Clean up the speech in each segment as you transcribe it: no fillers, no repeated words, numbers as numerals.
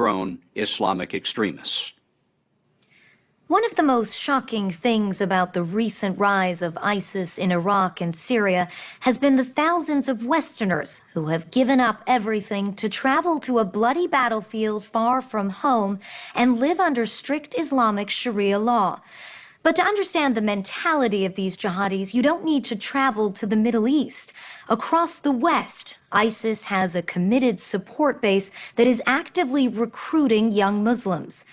grown Islamic extremists. One of the most shocking things about the recent rise of ISIS in Iraq and Syria has been the thousands of Westerners who have given up everything to travel to a bloody battlefield far from home and live under strict Islamic Sharia law. But to understand the mentality of these jihadis, you don't need to travel to the Middle East. Across the West, ISIS has a committed support base that is actively recruiting young Muslims.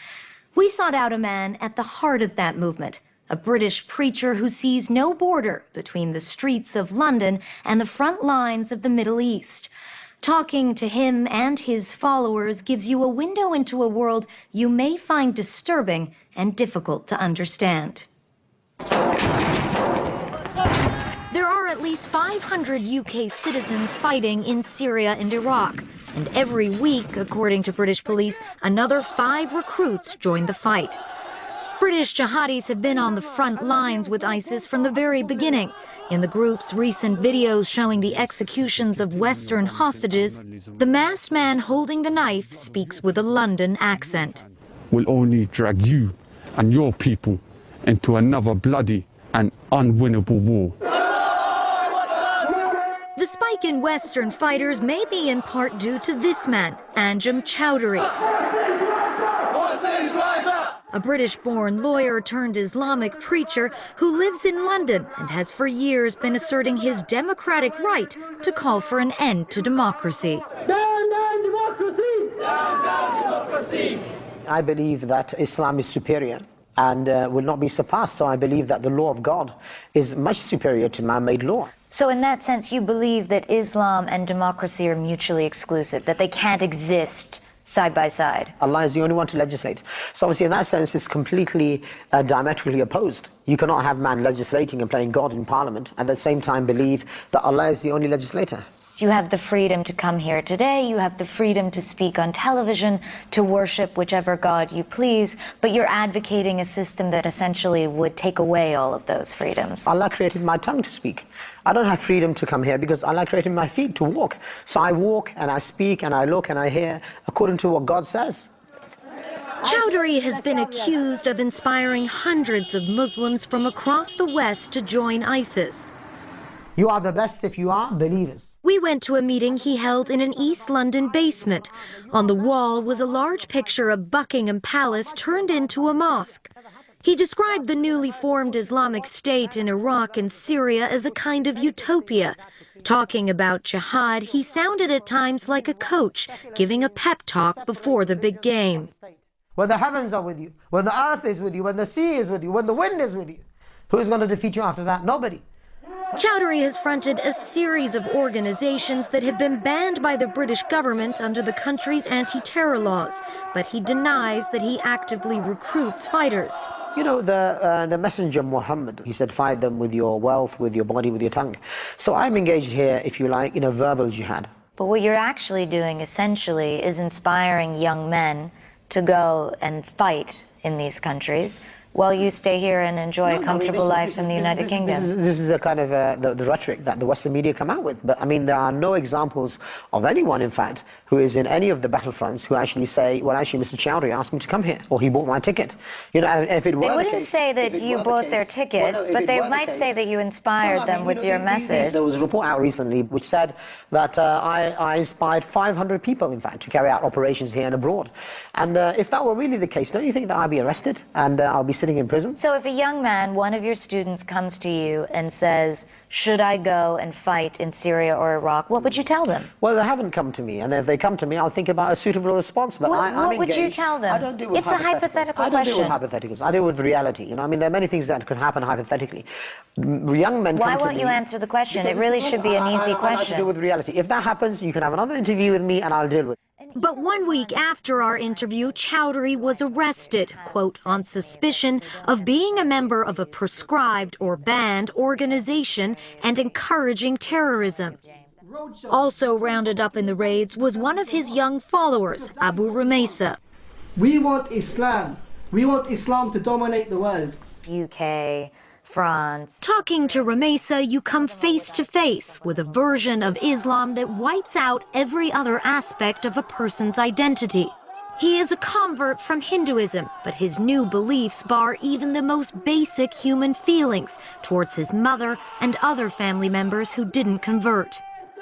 We sought out a man at the heart of that movement, a British preacher who sees no border between the streets of London and the front lines of the Middle East. Talking to him and his followers gives you a window into a world you may find disturbing and difficult to understand. There are at least 500 UK citizens fighting in Syria and Iraq, and every week, according to British police, another 5 recruits join the fight. British jihadis have been on the front lines with ISIS from the very beginning. In the group's recent videos showing the executions of Western hostages, the masked man holding the knife speaks with a London accent. Will only drag you and your people into another bloody and unwinnable war. The spike in Western fighters may be in part due to this man, Anjem Choudary, a British-born lawyer turned Islamic preacher who lives in London and has for years been asserting his democratic right to call for an end to democracy. Down, down, democracy! Down, down, democracy! I believe that Islam is superior and will not be surpassed, so I believe that the law of God is much superior to man-made law. So in that sense, you believe that Islam and democracy are mutually exclusive, that they can't exist side by side? Allah is the only one to legislate. So obviously in that sense it's completely diametrically opposed. You cannot have man legislating and playing God in Parliament and at the same time believe that Allah is the only legislator. You have the freedom to come here today, you have the freedom to speak on television, to worship whichever God you please, but you're advocating a system that essentially would take away all of those freedoms. Allah created my tongue to speak. I don't have freedom to come here because Allah created my feet to walk. So I walk and I speak and I look and I hear according to what God says. Choudary has been accused of inspiring hundreds of Muslims from across the West to join ISIS. You are the best if you are believers. We went to a meeting he held in an East London basement. On the wall was a large picture of Buckingham Palace turned into a mosque. He described the newly formed Islamic State in Iraq and Syria as a kind of utopia. Talking about jihad, he sounded at times like a coach, giving a pep talk before the big game. When the heavens are with you, when the earth is with you, when the sea is with you, when the wind is with you, who's going to defeat you after that? Nobody. Choudary has fronted a series of organizations that have been banned by the British government under the country's anti-terror laws, but he denies that he actively recruits fighters. You know, the messenger Muhammad, he said, fight them with your wealth, with your body, with your tongue. So I'm engaged here, if you like, in a verbal jihad. But what you're actually doing, essentially, is inspiring young men to go and fight in these countries, while you stay here and enjoy a comfortable life in the United Kingdom. This is a kind of the rhetoric that the Western media come out with. But I mean, there are no examples of anyone, in fact, who is in any of the battlefronts who actually say, well, actually, Mr. Choudary asked me to come here, or he bought my ticket. You know, if it were they wouldn't say that you bought their ticket, but they might say that you inspired them with your message. There was a report out recently which said that I inspired 500 people, in fact, to carry out operations here and abroad. And if that were really the case, don't you think that I'd be arrested and I'll be sitting in prison? So if a young man, one of your students, comes to you and says, should I go and fight in Syria or Iraq, what would you tell them? Well, they haven't come to me, and if they come to me, I'll think about a suitable response. But what would you tell them? I don't deal with it's a hypothetical question. I don't deal with hypotheticals. I deal with reality. You know, I mean, there are many things that could happen hypothetically. Young men come to me. Why won't you answer the question? It really should be an easy question. I like to deal with reality. If that happens, you can have another interview with me, and I'll deal with it. But 1 week after our interview, Choudary was arrested, quote, on suspicion of being a member of a proscribed or banned organization and encouraging terrorism. Also rounded up in the raids was one of his young followers, Abu Rumaisa. We want Islam. We want Islam to dominate the world. UK, France. Talking to Rumaisa, you come face to face with a version of Islam that wipes out every other aspect of a person's identity. He is a convert from Hinduism, but his new beliefs bar even the most basic human feelings towards his mother and other family members who didn't convert.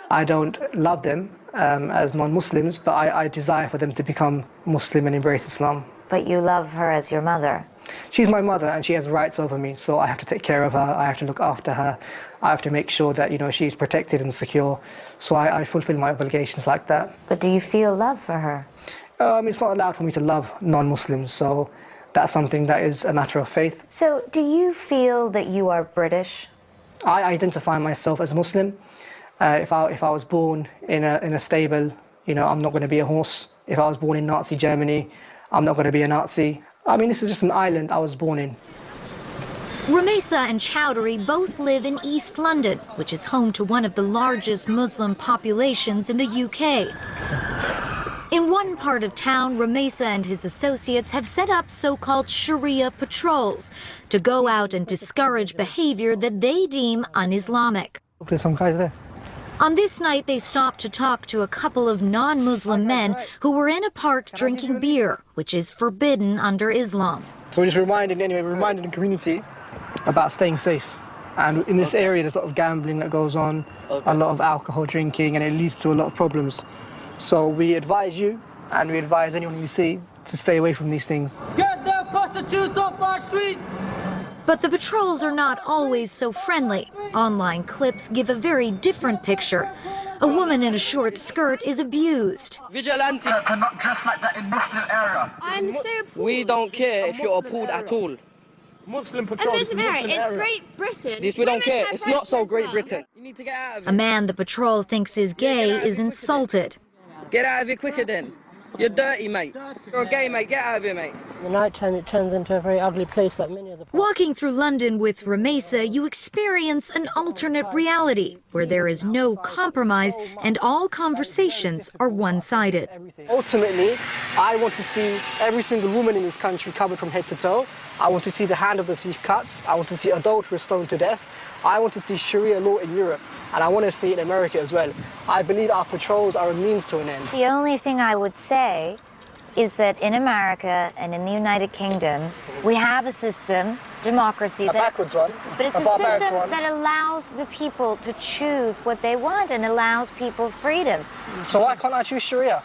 I don't love them as non-Muslims, but I desire for them to become Muslim and embrace Islam. But you love her as your mother. She's my mother and she has rights over me, so I have to take care of her, I have to look after her, I have to make sure that, you know, she's protected and secure, so I fulfill my obligations like that. But do you feel love for her? It's not allowed for me to love non-Muslims, so that's something that is a matter of faith. So do you feel that you are British? I identify myself as Muslim. If I was born in a stable, you know, I'm not going to be a horse. If I was born in Nazi Germany, I'm not going to be a Nazi. I mean, this is just an island I was born in. Rumeysa and Chowdhury both live in East London, which is home to one of the largest Muslim populations in the UK. In one part of town, Rumeysa and his associates have set up so-called Sharia patrols to go out and discourage behavior that they deem un-Islamic. There's some guys there. On this night, they stopped to talk to a couple of non-Muslim men who were in a park drinking beer, which is forbidden under Islam. So we're just reminding the community about staying safe. And in this area, there's a lot of gambling that goes on, a lot of alcohol drinking, and it leads to a lot of problems. So we advise you, and we advise anyone we see, to stay away from these things. Get the prostitutes off our streets! But the patrols are not always so friendly. Online clips give a very different picture. A woman in a short skirt is abused. Vigilante cannot dress like that in Muslim area. I'm so appalled. We don't care if you're appalled at all. Muslim patrols. It's Great Britain. This we don't care. It's not so Great Britain. You need to get out of it. A man the patrol thinks is gay is insulted. Get out of here quicker then. You're dirty, mate. You're a gay, mate. Get out of here, mate. In the night time, it turns into a very ugly place like many other parts. Walking through London with Rumeysa, you experience an alternate reality where there is no compromise and all conversations are one-sided. Ultimately, I want to see every single woman in this country covered from head to toe. I want to see the hand of the thief cut. I want to see adulterers stoned to death. I want to see Sharia law in Europe, and I want to see it in America as well. I believe our patrols are a means to an end. The only thing I would say is that in America and in the United Kingdom, we have a system, democracy, backwards one, but it's a system that allows the people to choose what they want and allows people freedom. So why can't I choose Sharia?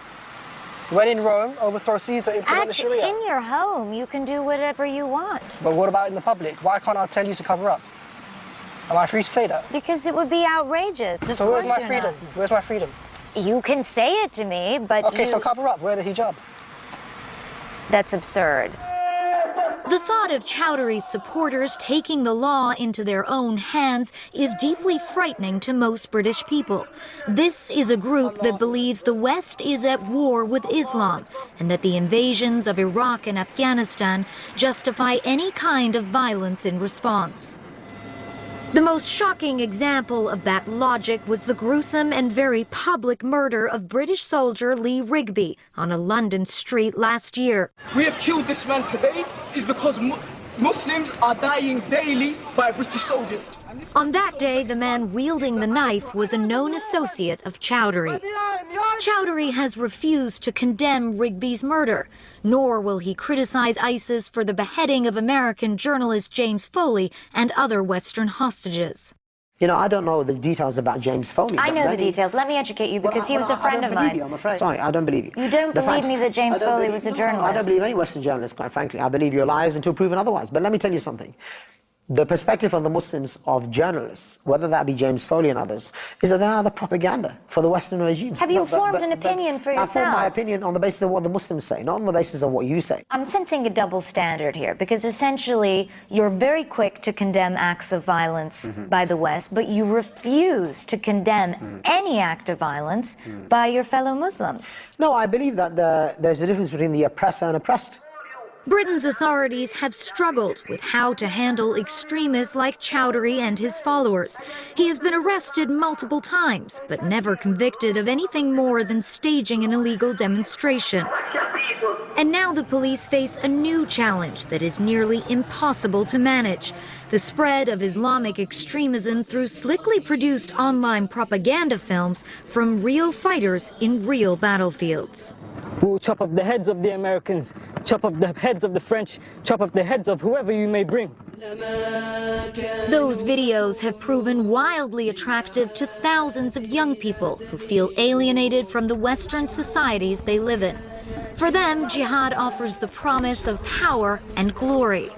When in Rome, overthrow Caesar, implement the Sharia. In your home, you can do whatever you want. But what about in the public? Why can't I tell you to cover up? Am I free to say that? Because it would be outrageous. So where's my freedom? Where's my freedom? You can say it to me, but okay, so cover up. Wear the hijab. That's absurd. The thought of Chowdhury's supporters taking the law into their own hands is deeply frightening to most British people. This is a group that believes the West is at war with Islam and that the invasions of Iraq and Afghanistan justify any kind of violence in response. The most shocking example of that logic was the gruesome and very public murder of British soldier Lee Rigby on a London street last year. We have killed this man today is because Muslims are dying daily by British soldiers. On that day, the man wielding the knife was a known associate of Chowdhury. Chowdhury has refused to condemn Rigby's murder, nor will he criticize ISIS for the beheading of American journalist James Foley and other Western hostages. You know, I don't know the details about James Foley. I know the details. Let me educate you because he was a friend of mine. I'm afraid. Sorry, I don't believe you. You don't believe me that James Foley was a journalist? I don't believe any Western journalist, quite frankly. I believe you're liars until proven otherwise. But let me tell you something. The perspective of the Muslims, of journalists, whether that be James Foley and others, is that they are the propaganda for the Western regimes. Have you formed an opinion for yourself? I form my opinion on the basis of what the Muslims say, not on the basis of what you say. I'm sensing a double standard here because essentially you're very quick to condemn acts of violence by the West, but you refuse to condemn any act of violence by your fellow Muslims. No, I believe that there's a difference between the oppressor and oppressed. Britain's authorities have struggled with how to handle extremists like Chowdhury and his followers. He has been arrested multiple times, but never convicted of anything more than staging an illegal demonstration. And now the police face a new challenge that is nearly impossible to manage: the spread of Islamic extremism through slickly produced online propaganda films from real fighters in real battlefields. We will chop off the heads of the Americans, chop off the heads of the French, chop off the heads of whoever you may bring. Those videos have proven wildly attractive to thousands of young people who feel alienated from the Western societies they live in. For them, jihad offers the promise of power and glory.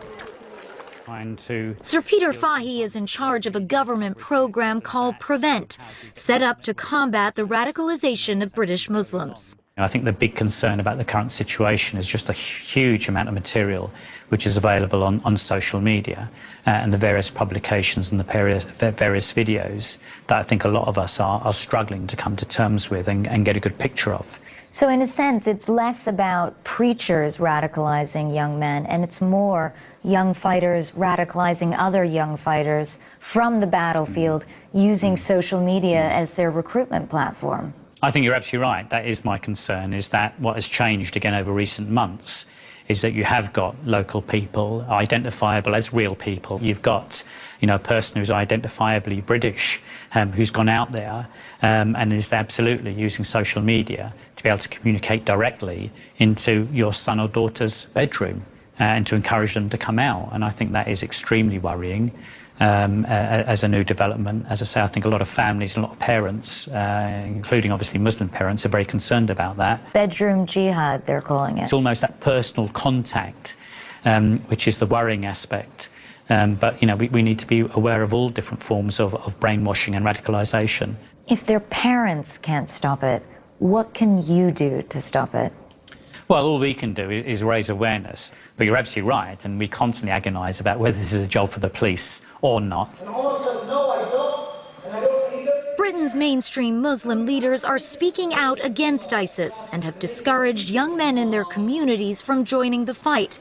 Sir Peter Fahy is in charge of a government program called Prevent, set up to combat the radicalization of British Muslims. I think the big concern about the current situation is just a huge amount of material which is available on social media and the various publications and the various videos that I think a lot of us are struggling to come to terms with and get a good picture of. So in a sense, it's less about preachers radicalizing young men, and it's more young fighters radicalizing other young fighters from the battlefield using social media as their recruitment platform. I think you're absolutely right. That is my concern, is that what has changed again over recent months is that you have got local people identifiable as real people. You've got, a person who's identifiably British, who's gone out there and is absolutely using social media to be able to communicate directly into your son or daughter's bedroom and to encourage them to come out. And I think that is extremely worrying. As a new development. As I say, I think a lot of families and a lot of parents, including obviously Muslim parents, are very concerned about that. Bedroom jihad, they're calling it. It's almost that personal contact, which is the worrying aspect. But, we need to be aware of all different forms of brainwashing and radicalisation. If their parents can't stop it, what can you do to stop it? Well, all we can do is raise awareness. But you're absolutely right, and we constantly agonise about whether this is a job for the police or not. Britain's mainstream Muslim leaders are speaking out against ISIS and have discouraged young men in their communities from joining the fight.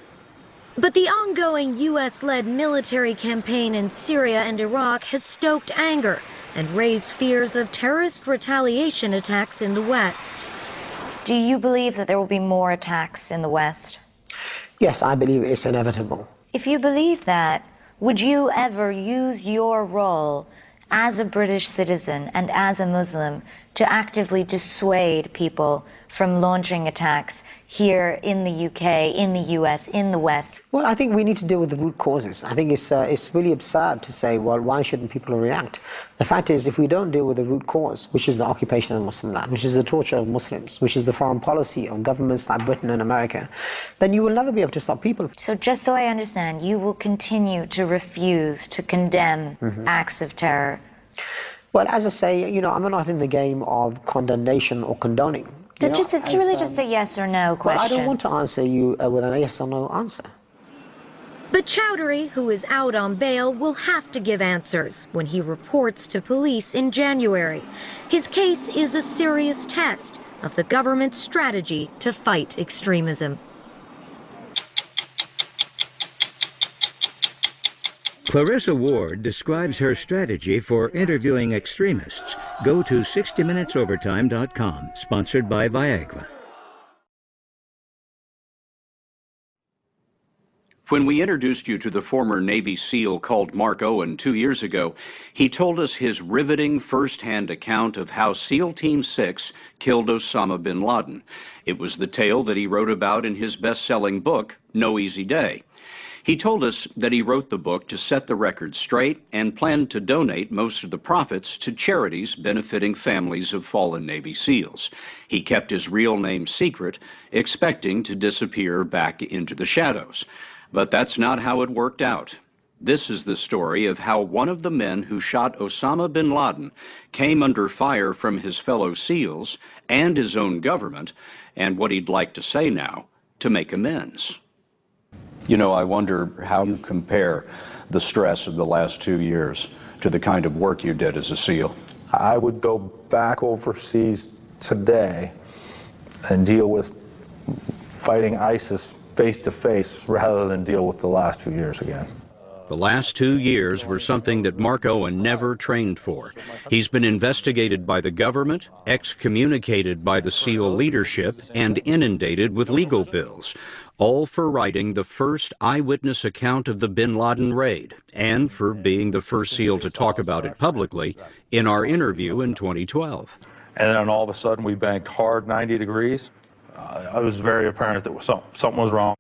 But the ongoing US-led military campaign in Syria and Iraq has stoked anger and raised fears of terrorist retaliation attacks in the West. Do you believe that there will be more attacks in the West? Yes, I believe it's inevitable. If you believe that, would you ever use your role as a British citizen and as a Muslim to actively dissuade people from launching attacks here in the UK, in the US, in the West? Well, I think we need to deal with the root causes. I think it's really absurd to say, well, why shouldn't people react? The fact is, if we don't deal with the root cause, which is the occupation of Muslim land, which is the torture of Muslims, which is the foreign policy of governments like Britain and America, then you will never be able to stop people. So just so I understand, you will continue to refuse to condemn acts of terror? Well, as I say, I'm not in the game of condemnation or condoning. It's really just a yes or no question. Well, I don't want to answer you with a yes or no answer. But Chowdhury, who is out on bail, will have to give answers when he reports to police in January. His case is a serious test of the government's strategy to fight extremism. Clarissa Ward describes her strategy for interviewing extremists. Go to 60minutesovertime.com, sponsored by Viagra. When we introduced you to the former Navy SEAL called Mark Owen 2 years ago, he told us his riveting first-hand account of how SEAL Team 6 killed Osama bin Laden. It was the tale that he wrote about in his best-selling book, No Easy Day. He told us that he wrote the book to set the record straight and planned to donate most of the profits to charities benefiting families of fallen Navy SEALs. He kept his real name secret, expecting to disappear back into the shadows. But that's not how it worked out. This is the story of how one of the men who shot Osama bin Laden came under fire from his fellow SEALs and his own government, and what he'd like to say now to make amends. I wonder how you compare the stress of the last 2 years to the kind of work you did as a SEAL. I would go back overseas today and deal with fighting ISIS face to face rather than deal with the last 2 years again. The last 2 years were something that Mark Owen never trained for. He's been investigated by the government, excommunicated by the SEAL leadership, and inundated with legal bills, all for writing the first eyewitness account of the bin Laden raid, and for being the first SEAL to talk about it publicly in our interview in 2012. And then all of a sudden we banked hard 90 degrees. it was very apparent that something was wrong.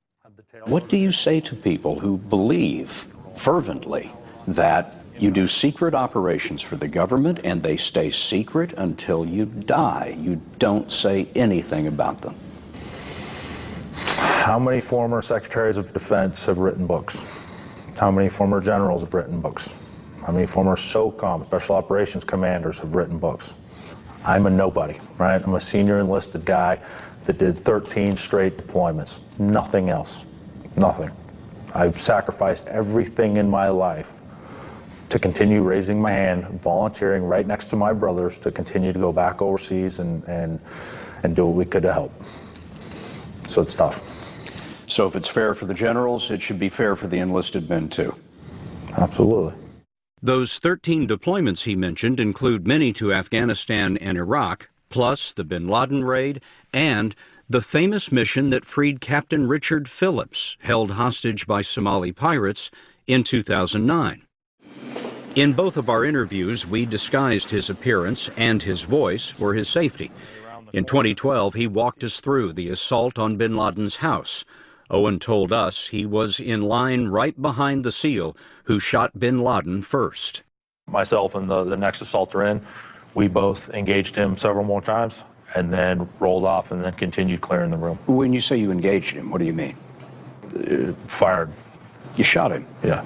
What do you say to people who believe fervently that you do secret operations for the government and they stay secret until you die? You don't say anything about them. How many former secretaries of defense have written books? How many former generals have written books? How many former SOCOM, Special Operations Commanders, have written books? I'm a nobody, right? I'm a senior enlisted guy that did 13 straight deployments. Nothing else. Nothing. I've sacrificed everything in my life to continue raising my hand, volunteering right next to my brothers to continue to go back overseas and do what we could to help. So it's tough. So if it's fair for the generals, it should be fair for the enlisted men too. Absolutely. Those 13 deployments he mentioned include many to Afghanistan and Iraq, plus the bin Laden raid and the famous mission that freed Captain Richard Phillips, held hostage by Somali pirates, in 2009. In both of our interviews, we disguised his appearance and his voice for his safety. In 2012, he walked us through the assault on bin Laden's house. Owen told us he was in line right behind the SEAL who shot bin Laden first. Myself and the next assaulter in, we both engaged him several more times and then rolled off and then continued clearing the room. When you say you engaged him, what do you mean? Fired. You shot him? Yeah.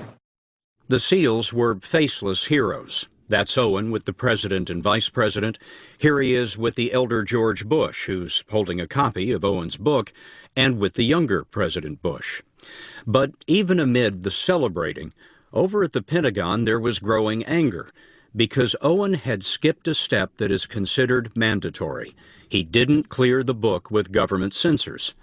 The SEALs were faceless heroes. That's Owen with the president and vice president. Here he is with the elder George Bush, who's holding a copy of Owen's book, and with the younger President Bush. But even amid the celebrating, over at the Pentagon there was growing anger because Owen had skipped a step that is considered mandatory. He didn't clear the book with government censors.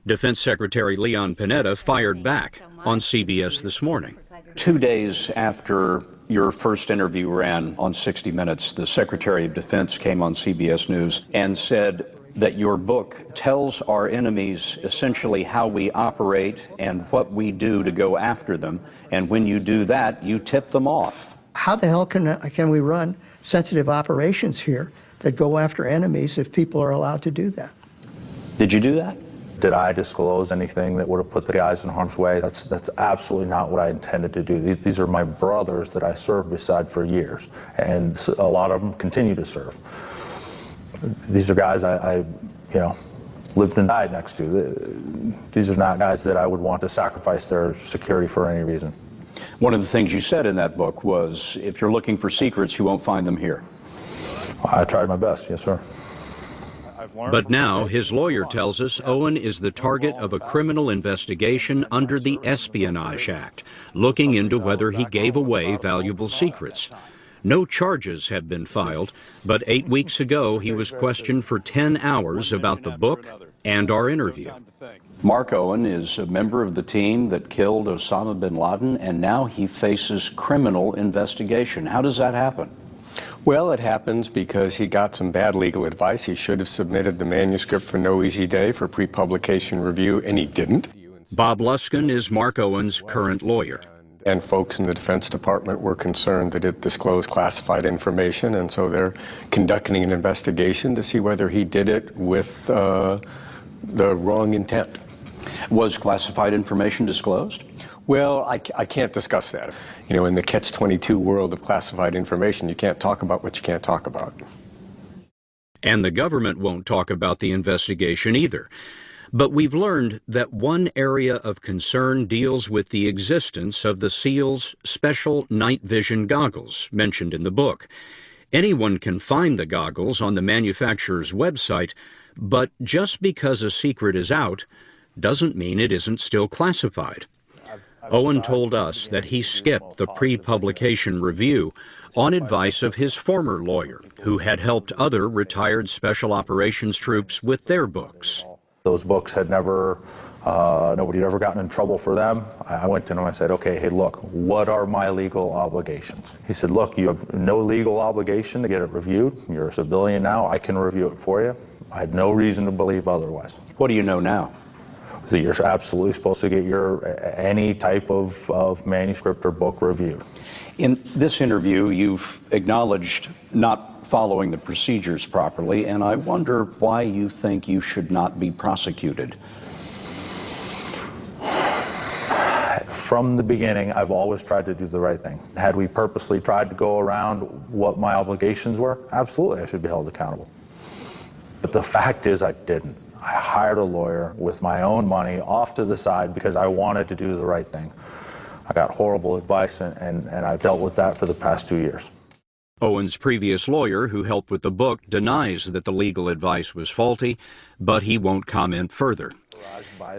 Defense Secretary Leon Panetta fired back on CBS This Morning. 2 days after your first interview ran on 60 Minutes, the Secretary of Defense came on CBS News and said that your book tells our enemies essentially how we operate and what we do to go after them. And when you do that, you tip them off. How the hell can we run sensitive operations here that go after enemies if people are allowed to do that? Did you do that? Did I disclose anything that would have put the guys in harm's way? That's absolutely not what I intended to do. These are my brothers that I served beside for years, and a lot of them continue to serve. These are guys I lived and died next to. These are not guys that I would want to sacrifice their security for any reason. One of the things you said in that book was, if you're looking for secrets, you won't find them here. I tried my best, yes, sir. But now his lawyer tells us Owen is the target of a criminal investigation under the Espionage Act, looking into whether he gave away valuable secrets. No charges have been filed, but 8 weeks ago he was questioned for 10 hours about the book and our interview. Mark Owen is a member of the team that killed Osama bin Laden, and now he faces criminal investigation. How does that happen? Well, it happens because he got some bad legal advice. He should have submitted the manuscript for No Easy Day for pre-publication review, and he didn't. Bob Luskin is Mark Owen's current lawyer. And folks in the Defense Department were concerned that it disclosed classified information, and so they're conducting an investigation to see whether he did it with the wrong intent. Was classified information disclosed? Well, I can't discuss that. You know, in the catch-22 world of classified information, you can't talk about what you can't talk about. And the government won't talk about the investigation either. But we've learned that one area of concern deals with the existence of the SEAL's special night vision goggles mentioned in the book. Anyone can find the goggles on the manufacturer's website, but just because a secret is out doesn't mean it isn't still classified. Owen told us that he skipped the pre-publication review on advice of his former lawyer, who had helped other retired special operations troops with their books. Those books had never, nobody had ever gotten in trouble for them. I went to him and I said, okay, hey, look, what are my legal obligations? He said, look, you have no legal obligation to get it reviewed. You're a civilian now. I can review it for you. I had no reason to believe otherwise. What do you know now? That you're absolutely supposed to get any type of manuscript or book reviewed. In this interview, you've acknowledged not following the procedures properly, and I wonder why you think you should not be prosecuted. From the beginning, I've always tried to do the right thing. Had we purposely tried to go around what my obligations were, absolutely I should be held accountable. But the fact is I didn't. I hired a lawyer with my own money off to the side because I wanted to do the right thing. I got horrible advice, and I've dealt with that for the past 2 years. Owen's previous lawyer, who helped with the book, denies that the legal advice was faulty, but he won't comment further.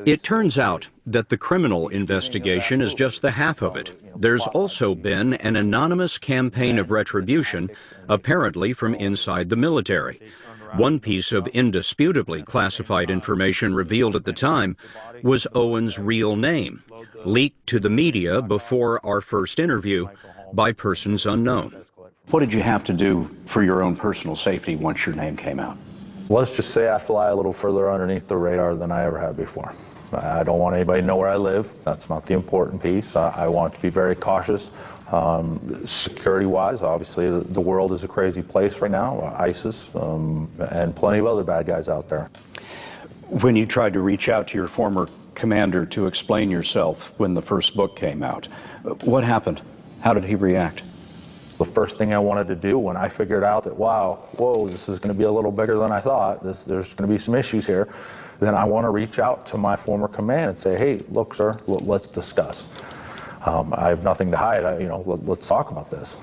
It turns out that the criminal investigation is just the half of it. There's also been an anonymous campaign of retribution, apparently from inside the military. One piece of indisputably classified information revealed at the time was Owen's real name, leaked to the media before our first interview by persons unknown. What did you have to do for your own personal safety once your name came out? Let's just say I fly a little further underneath the radar than I ever have before. I don't want anybody to know where I live. That's not the important piece. I want to be very cautious. Security-wise, obviously, the world is a crazy place right now, ISIS, and plenty of other bad guys out there. When you tried to reach out to your former commander to explain yourself when the first book came out, what happened? How did he react? The first thing I wanted to do when I figured out that, wow, whoa, this is going to be a little bigger than I thought, there's going to be some issues here, then I want to reach out to my former command and say, hey, look, sir, let's discuss. I have nothing to hide. Let's talk about this.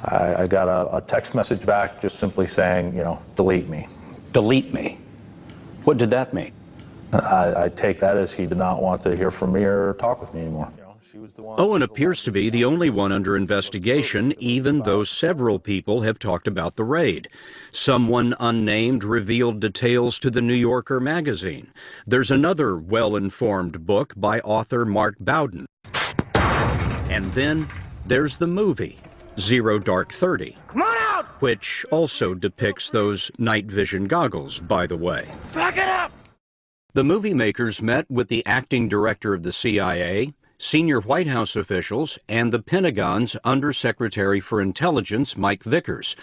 I got a text message back just simply saying, delete me. Delete me? What did that mean? I take that as he did not want to hear from me or talk with me anymore. Owen appears to be the only one under investigation, even though several people have talked about the raid. Someone unnamed revealed details to the New Yorker magazine. There's another well-informed book by author Mark Bowden. And then there's the movie, Zero Dark 30. Come on out! Which also depicts those night vision goggles, by the way. Back it up! The movie makers met with the acting director of the CIA, senior White House officials, and the Pentagon's Undersecretary for Intelligence, Mike Vickers.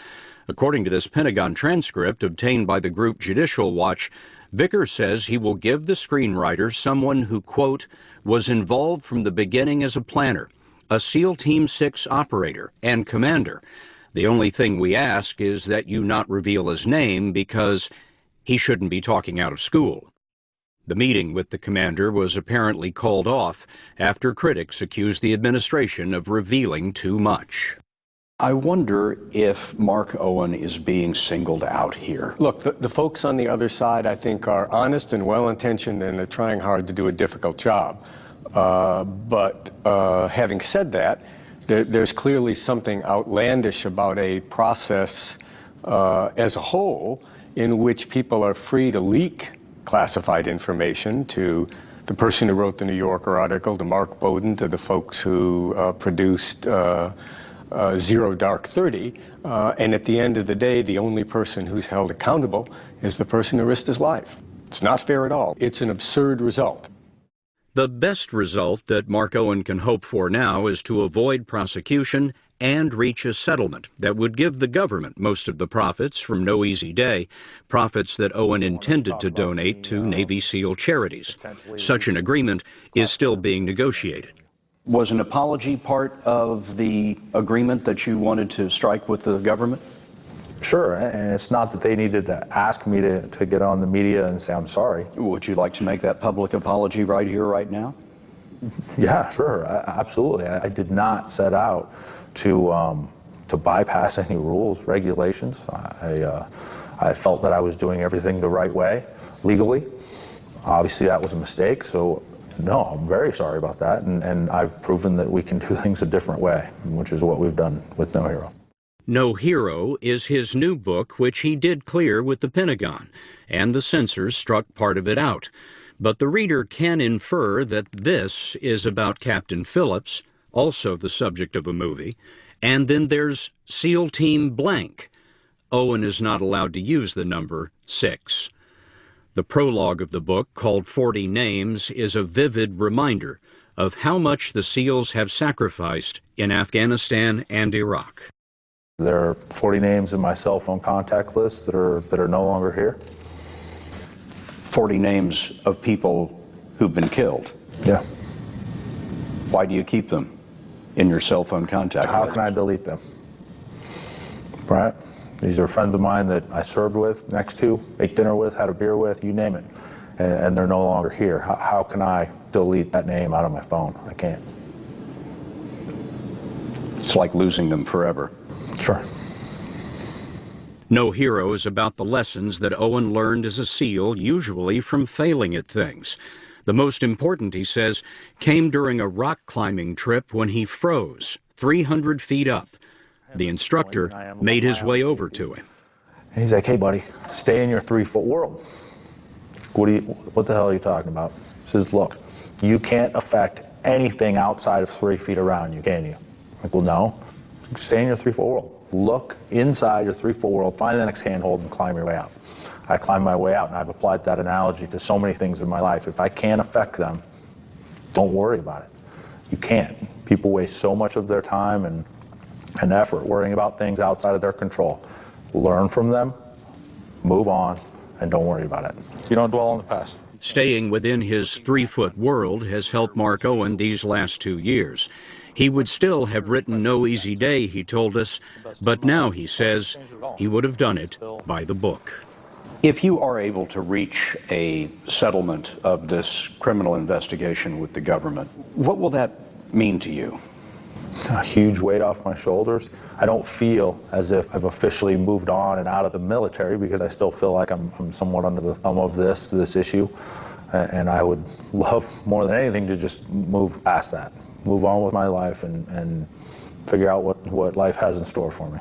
According to this Pentagon transcript obtained by the group Judicial Watch, Vickers says he will give the screenwriter someone who, quote, was involved from the beginning as a planner, a SEAL Team 6 operator and commander. The only thing we ask is that you not reveal his name because he shouldn't be talking out of school. The meeting with the commander was apparently called off after critics accused the administration of revealing too much. I wonder if Mark Owen is being singled out here. Look, the folks on the other side, I think, are honest and well-intentioned and are trying hard to do a difficult job. But having said that, there's clearly something outlandish about a process as a whole in which people are free to leak classified information to the person who wrote the New Yorker article, to Mark Bowden, to the folks who produced Zero Dark 30, and at the end of the day, the only person who's held accountable is the person who risked his life. It's not fair at all. It's an absurd result. The best result that Mark Owen can hope for now is to avoid prosecution and reach a settlement that would give the government most of the profits from No Easy Day, profits that Owen intended to donate to Navy SEAL charities. Such an agreement is still being negotiated. Was an apology part of the agreement that you wanted to strike with the government? Sure, and it's not that they needed to ask me to get on the media and say I'm sorry. Would you like to make that public apology right here, right now? Yeah, sure, absolutely. I did not set out to bypass any rules, regulations. I felt that I was doing everything the right way, legally. Obviously, that was a mistake, so no, I'm very sorry about that, and I've proven that we can do things a different way, which is what we've done with No Hero. No Hero is his new book, which he did clear with the Pentagon, and the censors struck part of it out. But the reader can infer that this is about Captain Phillips, also the subject of a movie, and then there's SEAL Team Blank. Owen is not allowed to use the number 6. The prologue of the book, called 40 Names, is a vivid reminder of how much the SEALs have sacrificed in Afghanistan and Iraq. There are 40 names in my cell phone contact list that are no longer here. 40 names of people who've been killed. Yeah. Why do you keep them in your cell phone contact list? How can I delete them? Right? These are friends of mine that I served with, next to, ate dinner with, had a beer with, you name it. And they're no longer here. How can I delete that name out of my phone? I can't. It's like losing them forever. Sure. No Hero is about the lessons that Owen learned as a SEAL, usually from failing at things. The most important, he says, came during a rock climbing trip when he froze 300 feet up. The instructor made his way over to him. And he's like, hey, buddy, stay in your 3-foot world. What the hell are you talking about? He says, look, you can't affect anything outside of 3 feet around you, can you? I'm like, well, no. Stay in your 3-foot world. Look inside your 3-foot world, find the next handhold, and climb your way out. I climbed my way out, and I've applied that analogy to so many things in my life. If I can't affect them, don't worry about it. You can't. People waste so much of their time and effort worrying about things outside of their control. Learn from them, move on, and don't worry about it. You don't dwell on the past. Staying within his 3-foot world has helped Mark Owen these last 2 years. He would still have written No Easy Day, he told us, but now he says he would have done it by the book. If you are able to reach a settlement of this criminal investigation with the government, what will that mean to you? A huge weight off my shoulders. I don't feel as if I've officially moved on and out of the military because I still feel like I'm somewhat under the thumb of this issue. And I would love more than anything to just move past that, move on with my life and figure out what life has in store for me.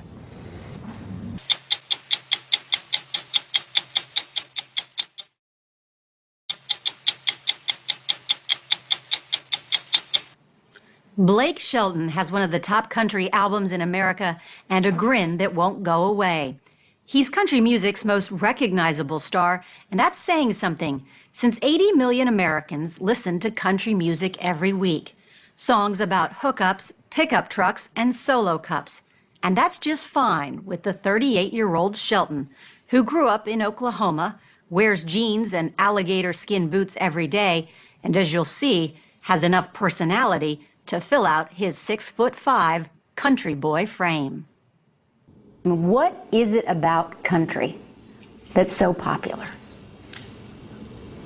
Blake Shelton has one of the top country albums in America and a grin that won't go away. He's country music's most recognizable star, and that's saying something, since 80 million Americans listen to country music every week. Songs about hookups, pickup trucks, and solo cups. And that's just fine with the 38-year-old Shelton, who grew up in Oklahoma, wears jeans and alligator skin boots every day, and as you'll see, has enough personality to fill out his 6'5" country boy frame. What is it about country that's so popular?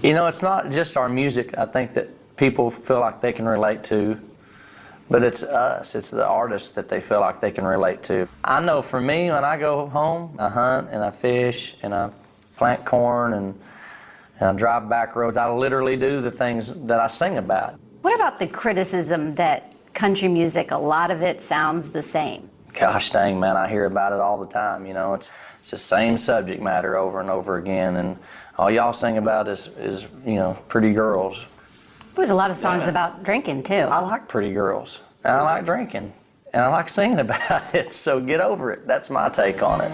You know, it's not just our music, I think, that people feel like they can relate to, but it's us, it's the artists that they feel like they can relate to. I know for me, when I go home, I hunt and I fish and I plant corn and I drive back roads. I literally do the things that I sing about. What about the criticism that country music, a lot of it sounds the same? Gosh dang, man, I hear about it all the time. You know, it's the same subject matter over and over again, and all y'all sing about is you know, pretty girls. There's a lot of songs about drinking, too. I like pretty girls, and I like drinking, and I like singing about it, so get over it. That's my take on it.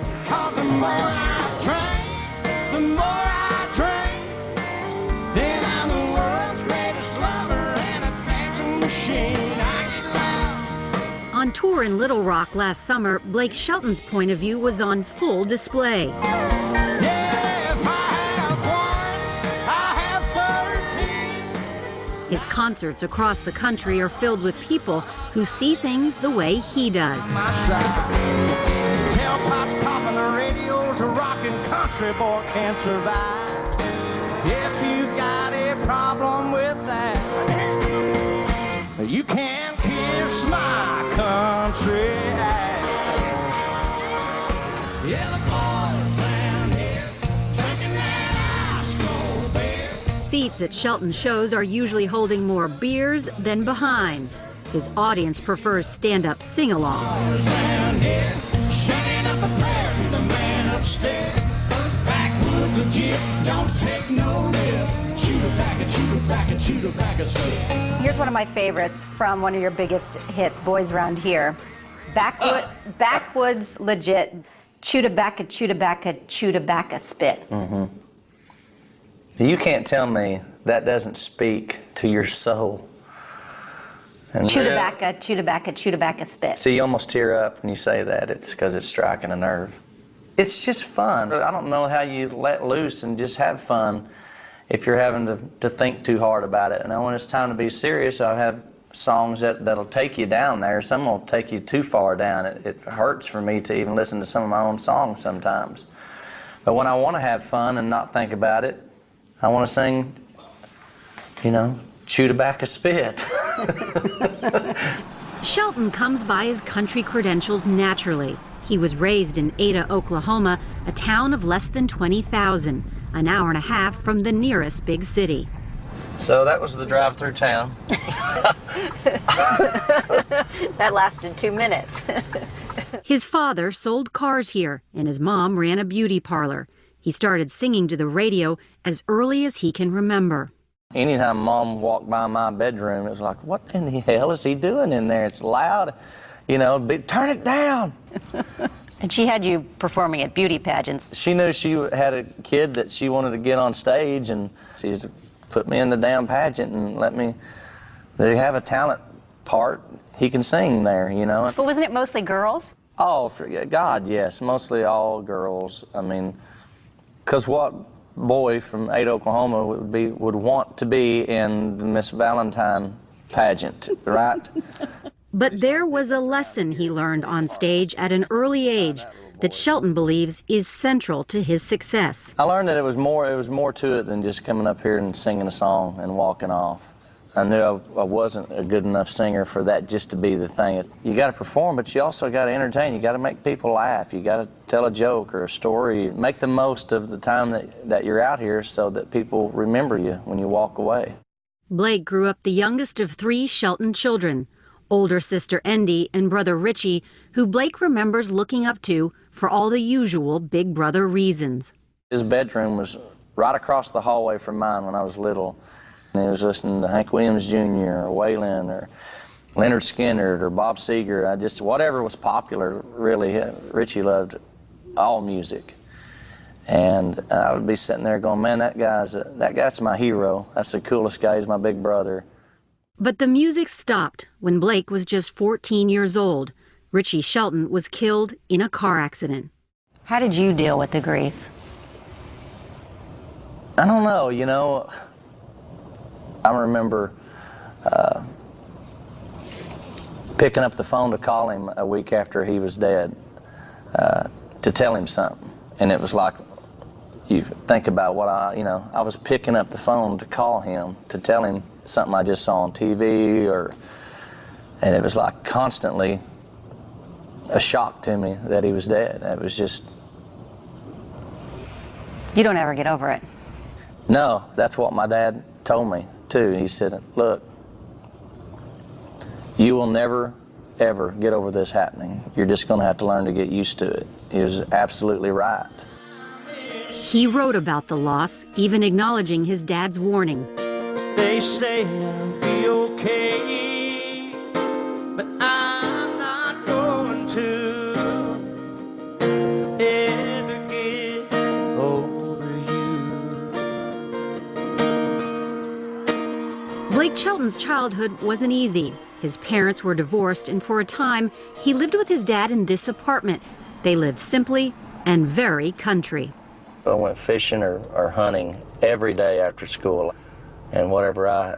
On tour in Little Rock last summer, Blake Shelton's point of view was on full display. His concerts across the country are filled with people who see things the way he does. Tailpipes popping, the radios are rocking, country boy can't survive. If you got a problem with that, you can't kiss my country ass. Yeah, the boys round here drinking that ice cold beer. Seats at Shelton shows are usually holding more beers than behinds. His audience prefers stand-up sing-alongs. Round here, shutting up a prayer to the man upstairs. Backwoods legit, don't take no rip. Shoot her back and shoot her back and shoot her back a step. Here's one of my favorites from one of your biggest hits, Boys Around Here. Backwoods legit, chew-tobacco, chew-tobacco, chew-tobacco spit. Mm-hmm. You can't tell me that doesn't speak to your soul. And chew tobacco, chew tobacco, chew tobacco, spit. See, you almost tear up when you say that. It's because it's striking a nerve. It's just fun. I don't know how you let loose and just have fun if you're having to think too hard about it. And when it's time to be serious, I have songs that'll take you down there. Some will take you too far down. It hurts for me to even listen to some of my own songs sometimes. But when I want to have fun and not think about it, I want to sing, you know, chew tobacco, spit. Shelton comes by his country credentials naturally. He was raised in Ada, Oklahoma, a town of less than 20,000, an hour and a half from the nearest big city. So that was the drive through town. That lasted 2 minutes. His father sold cars here, and his mom ran a beauty parlor. He started singing to the radio as early as he can remember. Anytime Mom walked by my bedroom, it was like, what in the hell is he doing in there? It's loud, you know, turn it down. And she had you performing at beauty pageants. She knew she had a kid that she wanted to get on stage, and she just put me in the damn pageant and let me, they have a talent part, he can sing there, you know. But wasn't it mostly girls? Oh, for God, yes, mostly all girls. I mean, because what boy from Ada, Oklahoma would want to be in the Miss Valentine pageant, right? But there was a lesson he learned on stage at an early age that Shelton believes is central to his success. I learned that it was more to it than just coming up here and singing a song and walking off. I knew I wasn't a good enough singer for that just to be the thing. You got to perform, but you also got to entertain. You got to make people laugh. You got to tell a joke or a story. Make the most of the time that you're out here so that people remember you when you walk away. Blake grew up the youngest of 3 Shelton children, older sister Endy and brother Richie, who Blake remembers looking up to for all the usual big brother reasons. His bedroom was right across the hallway from mine when I was little. And he was listening to Hank Williams Jr. or Waylon or Leonard Skinner or Bob Seger. Whatever was popular, really. Richie loved all music. And I would be sitting there going, man, that guy's my hero. That's the coolest guy. He's my big brother. But the music stopped when Blake was just 14 years old. Richie Shelton was killed in a car accident. How did you deal with the grief? I don't know, you know. I remember picking up the phone to call him a week after he was dead to tell him something. And it was like, you think about what I was picking up the phone to call him to tell him something I just saw on TV, and it was like constantly a shock to me that he was dead. It was just... You don't ever get over it? No, that's what my dad told me, too. He said, look, you will never, ever get over this happening. You're just going to have to learn to get used to it. He was absolutely right. He wrote about the loss, even acknowledging his dad's warning. They say I'll be okay, but I'm not going to ever get over you. Blake Shelton's childhood wasn't easy. His parents were divorced, and for a time, he lived with his dad in this apartment. They lived simply and very country. I went fishing or hunting every day after school. And whatever I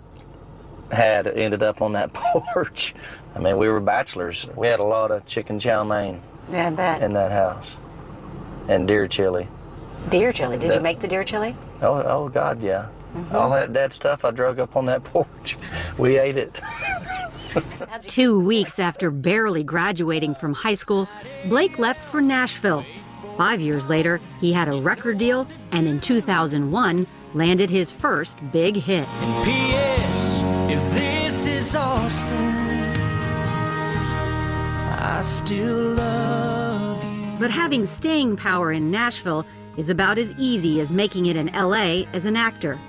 had ended up on that porch. I mean, we were bachelors. We had a lot of chicken chow mein Yeah, I bet. in that house. And deer chili. Deer chili? Did you make the deer chili? Oh God, yeah. All that dead stuff I drug up on that porch. We ate it. 2 weeks after barely graduating from high school, Blake left for Nashville. 5 years later, he had a record deal, and in 2001, landed his first big hit. And P.S. If this is Austin, I still love you. But having staying power in Nashville is about as easy as making it in L.A. as an actor.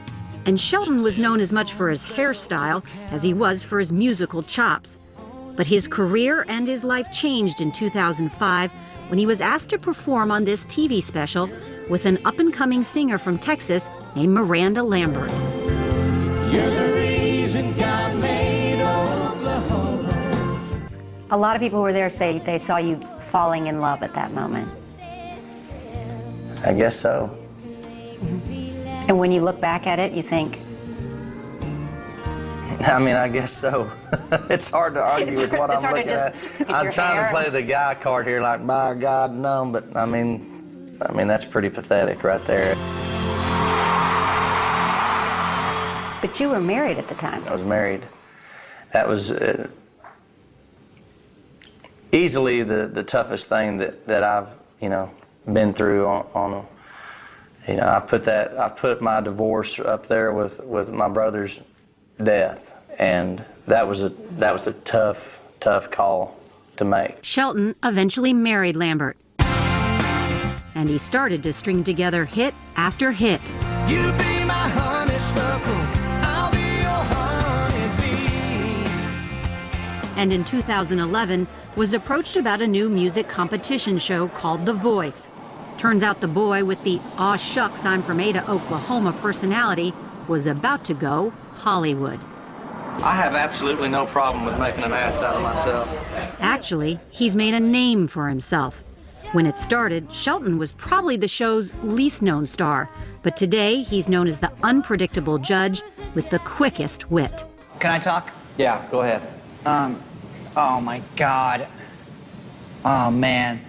And Shelton was known as much for his hairstyle as he was for his musical chops. But his career and his life changed in 2005 when he was asked to perform on this TV special with an up-and-coming singer from Texas named Miranda Lambert. You're the reason God made Oklahoma. A lot of people who were there say they saw you falling in love at that moment. I guess so. And when you look back at it, you think, I mean, I guess so. It's hard to argue with what I'm looking at. I'm trying to play the guy card here, like, by God, no, but I mean, that's pretty pathetic right there. But you were married at the time. I was married. That was easily the toughest thing that I've, been through on I put my divorce up there with my brother's death, and that was a tough call to make. Shelton eventually married Lambert, and he started to string together hit after hit. You be my honeysuckle, I'll be your honeybee. And in 2011 was approached about a new music competition show called The Voice. Turns out the boy with the "aw shucks, I'm from Ada, Oklahoma" personality was about to go Hollywood. I have absolutely no problem with making an ass out of myself. Actually, he's made a name for himself. When it started, Shelton was probably the show's least known star, but today he's known as the unpredictable judge with the quickest wit. Can I talk? Yeah, go ahead. Oh my God. Oh man.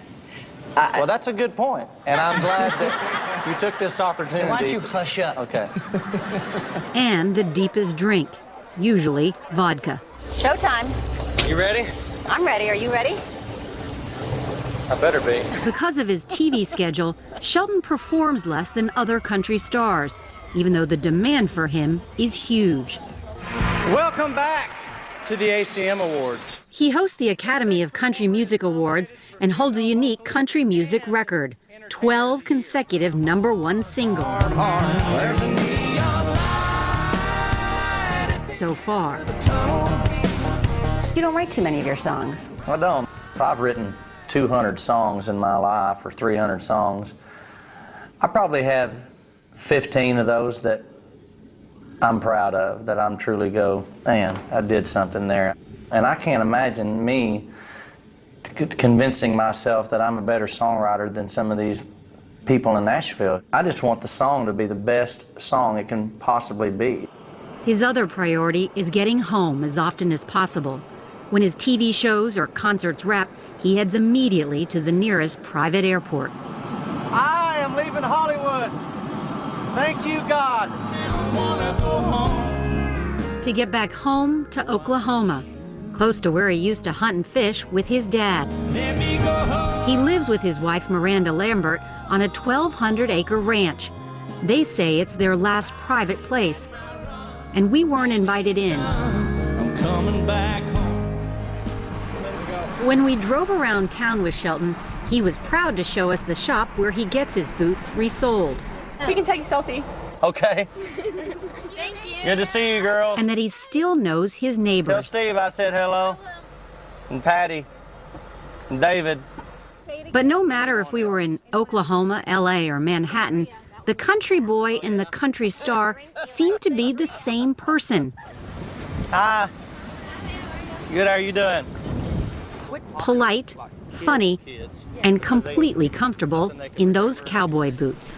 Well, that's a good point, and I'm glad that you took this opportunity. Why don't you hush up? Okay. And the deepest drink, usually vodka. Showtime. You ready? I'm ready. Are you ready? I better be. Because of his TV schedule, Shelton performs less than other country stars, even though the demand for him is huge. Welcome back to the ACM Awards. He hosts the Academy of Country Music Awards and holds a unique country music record, 12 consecutive #1 singles. So far. You don't write too many of your songs. I don't. I've written 200 songs in my life, or 300 songs. I probably have 15 of those that I'm proud of, that I'm truly go, man, I did something there. And I can't imagine me convincing myself that I'm a better songwriter than some of these people in Nashville. I just want the song to be the best song it can possibly be. His other priority is getting home as often as possible. When his TV shows or concerts wrap, he heads immediately to the nearest private airport. I am leaving Hollywood. Thank you, God. To get back home to Oklahoma, close to where he used to hunt and fish with his dad. He lives with his wife, Miranda Lambert, on a 1,200-acre ranch. They say it's their last private place, and we weren't invited in. I'm coming back home. When we drove around town with Shelton, he was proud to show us the shop where he gets his boots resold. We can take a selfie. Okay. Thank you. Good to see you, girls. And that he still knows his Tell neighbors. Steve I said hello. And Patty. And David. But no matter if we were in Oklahoma, LA, or Manhattan, the country boy and the country star seemed to be the same person. Hi. Good, how are you doing? Polite, funny, and completely comfortable in those cowboy boots.